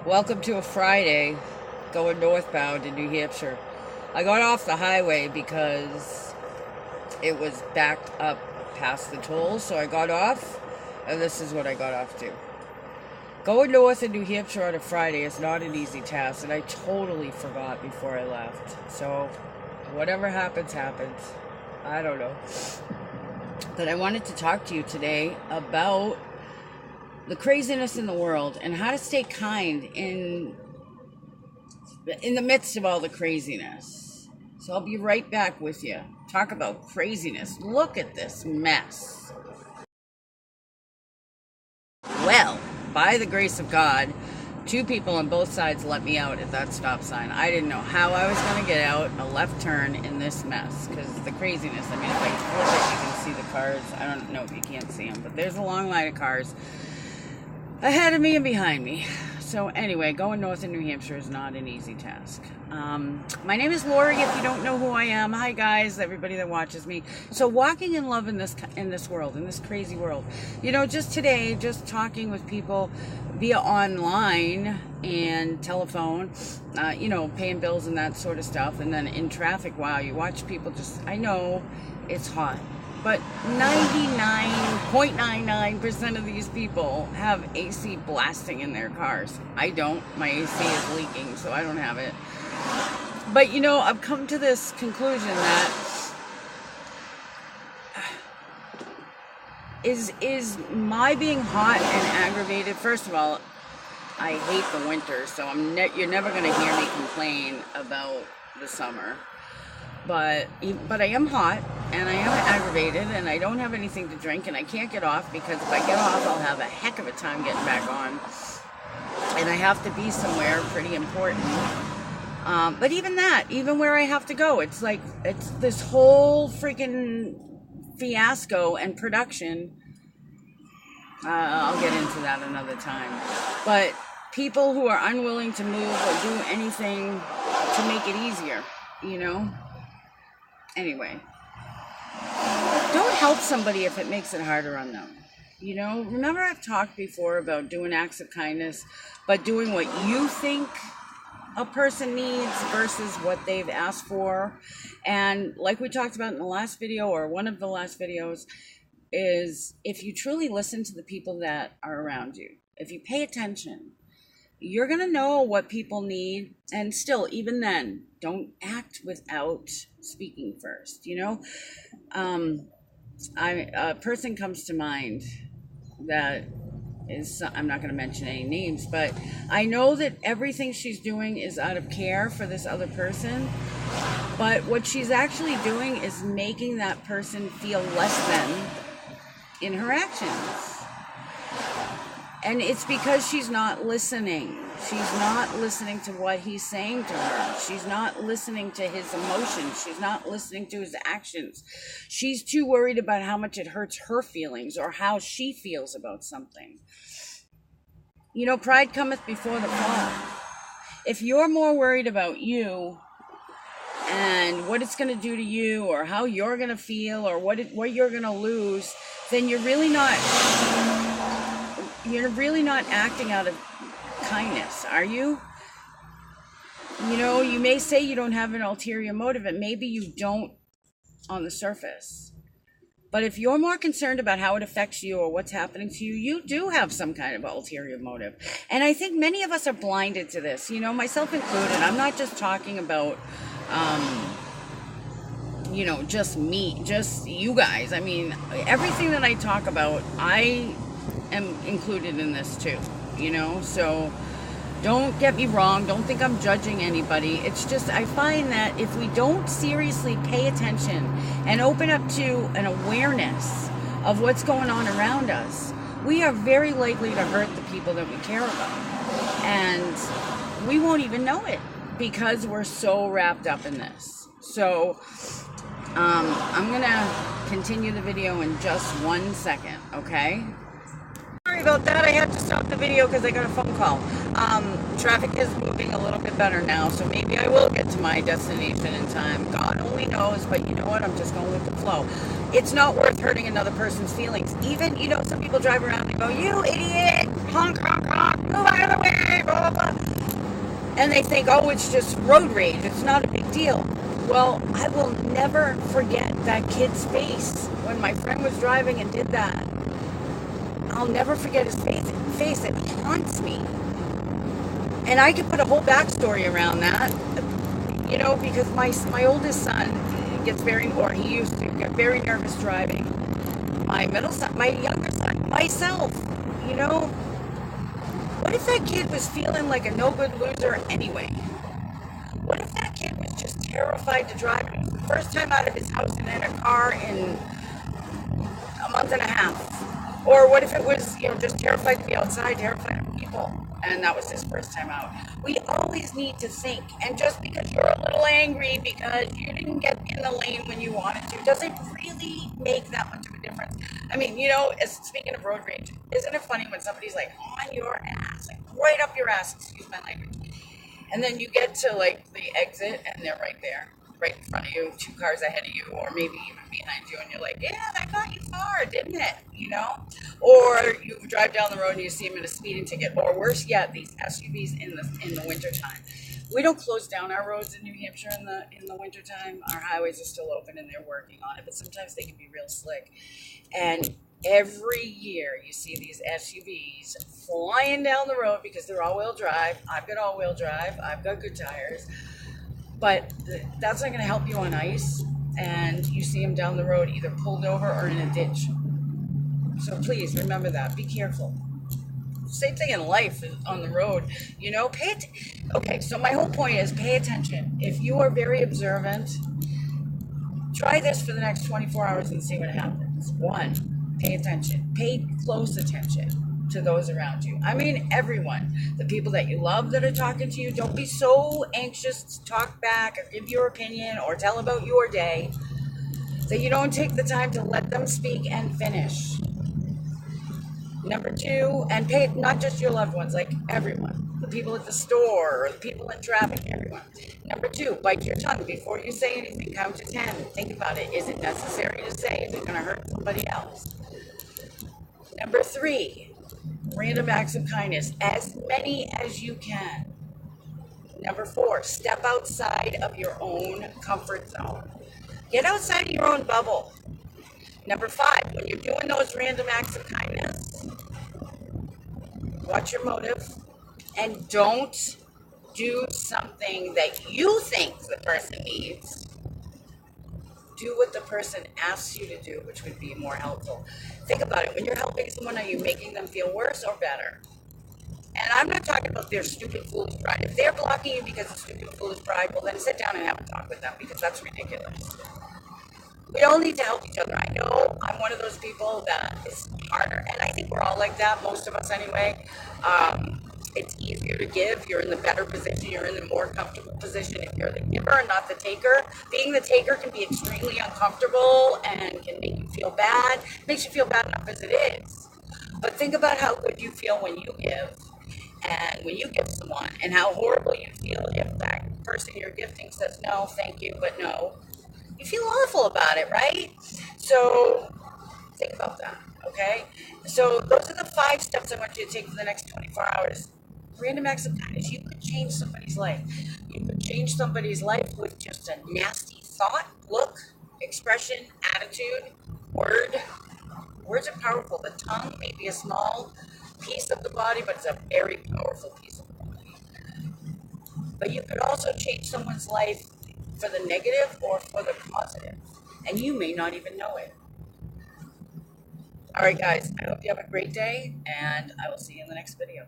Welcome to a Friday going northbound in New Hampshire. I got off the highway because it was backed up past the toll, so I got off, and this is what I got off to. Going north in New Hampshire on a Friday is not an easy task, and I totally forgot before I left. So, whatever happens, happens. I don't know. But I wanted to talk to you today about the craziness in the world and how to stay kind in the midst of all the craziness. So I'll be right back with you. Talk about craziness. Look at this mess. Well, by the grace of God, two people on both sides let me out at that stop sign. I didn't know how I was going to get out a left turn in this mess because the craziness. I mean, if I flip it, you can see the cars. I don't know if you can't see them, but there's a long line of cars ahead of me and behind me. So anyway, going north in New Hampshire is not an easy task. My name is Lori. If you don't know who I am, hi guys, everybody that watches me. So walking in love in this world, in this crazy world. You know, just today, just talking with people via online and telephone, paying bills and that sort of stuff. And then in traffic, wow, you watch people just, I know it's hot, but 99.99% of these people have AC blasting in their cars. I don't. My AC is leaking, so I don't have it. But, I've come to this conclusion that is my being hot and aggravated. First of all, I hate the winter, so you're never going to hear me complain about the summer. But I am hot, and I am aggravated, and I don't have anything to drink, and I can't get off, because if I get off, I'll have a heck of a time getting back on. And I have to be somewhere pretty important. But even where I have to go, it's this whole freaking fiasco and production. I'll get into that another time. But people who are unwilling to move or do anything to make it easier, Anyway, don't help somebody if it makes it harder on them. Remember I've talked before about doing acts of kindness, but doing what you think a person needs versus what they've asked for. And like we talked about in the last video, or one of the last videos, is if you truly listen to the people that are around you, if you pay attention, you're going to know what people need. And still, even then, don't act without speaking first. A person comes to mind that is, I'm not going to mention any names, but I know that everything she's doing is out of care for this other person. But what she's actually doing is making that person feel less than in her actions. And it's because she's not listening. She's not listening to what he's saying to her. She's not listening to his emotions. She's not listening to his actions. She's too worried about how much it hurts her feelings or how she feels about something. Pride cometh before the fall. If you're more worried about you and what it's going to do to you, or how you're going to feel, or what you're going to lose, then you're really not acting out of kindness, are you? You may say you don't have an ulterior motive, and maybe you don't on the surface. But if you're more concerned about how it affects you or what's happening to you, you do have some kind of ulterior motive. And I think many of us are blinded to this, myself included. I'm not just talking about, just me, just you guys. I mean, everything that I talk about, I am included in this too, so don't get me wrong. Don't think I'm judging anybody. It's just, I find that if we don't seriously pay attention and open up to an awareness of what's going on around us, we are very likely to hurt the people that we care about. And we won't even know it because we're so wrapped up in this. So, I'm going to continue the video in just 1 second, okay? Sorry about that. I had to stop the video because I got a phone call. Traffic is moving a little bit better now, so maybe I will get to my destination in time. God only knows, but you know what? I'm just going with the flow. It's not worth hurting another person's feelings. Even, some people drive around and go, "You idiot! honk, honk, honk, move out of the way, blah, blah, blah. And they think, oh, it's just road rage. It's not a big deal. Well, I will never forget that kid's face when my friend was driving and did that. I'll never forget his face. It haunts me. And I could put a whole backstory around that, you know, because my oldest son he used to get very nervous driving. My middle son, my younger son, myself, you know. What if that kid was feeling like a no-good loser anyway? What if that kid was just terrified to drive? It was the first time out of his house and in a car in a month and a half. Or what if it was, you know, just terrified to be outside, terrified of people, and that was his first time out? We always need to think, and just because you're a little angry because you didn't get in the lane when you wanted to, doesn't really make that much of a difference. I mean, you know, speaking of road rage, isn't it funny when somebody's like on your ass, like right up your ass, excuse my language, and then you get to like the exit and they're right there, right in front of you, 2 cars ahead of you, or maybe even behind you, and you're like, yeah, that got you far, didn't it? You know? Or you drive down the road and you see them in a speeding ticket, or worse yet, these SUVs in the wintertime. We don't close down our roads in New Hampshire in the wintertime. Our highways are still open and they're working on it, but sometimes they can be real slick. And every year you see these SUVs flying down the road because they're all-wheel drive. I've got all-wheel drive. I've got good tires. But that's not going to help you on ice. And you see them down the road either pulled over or in a ditch. So please remember that. Be careful. Same thing in life on the road. You know, okay, so my whole point is pay attention. If you are very observant, try this for the next 24 hours and see what happens. 1, pay attention. Pay close attention to those around you. I mean, everyone. The people that you love that are talking to you, don't be so anxious to talk back or give your opinion or tell about your day that you don't take the time to let them speak and finish. Number 2, and pay not just your loved ones, like everyone. The people at the store or the people in traffic, everyone. Number 2, bite your tongue before you say anything. Count to 10. Think about it. Is it necessary to say? Is it going to hurt somebody else? Number 3, random acts of kindness, as many as you can. Number 4, step outside of your own comfort zone. Get outside of your own bubble. Number 5, when you're doing those random acts of kindness, watch your motive and don't do something that you think the person needs. Do what the person asks you to do, which would be more helpful. Think about it. When you're helping someone, are you making them feel worse or better? And I'm not talking about their stupid, foolish pride. If they're blocking you because of stupid, foolish pride, well, then sit down and have a talk with them, because that's ridiculous. We all need to help each other. I know I'm one of those people that is harder, and I think we're all like that, most of us anyway. It's easier to give. You're in the better position. You're in the more comfortable position if you're the giver and not the taker. Being the taker can be extremely uncomfortable and can make you feel bad. It makes you feel bad enough as it is. But think about how good you feel when you give, and when you give someone, and how horrible you feel if that person you're gifting says no, thank you, but no. You feel awful about it, right? So think about that, okay? So those are the 5 steps I want you to take for the next 24 hours. Random acts of kindness. You could change somebody's life. You could change somebody's life with just a nasty thought, look, expression, attitude, word. Words are powerful. The tongue may be a small piece of the body, but it's a very powerful piece of the body. But you could also change someone's life for the negative or for the positive, and you may not even know it. All right, guys, I hope you have a great day, and I will see you in the next video.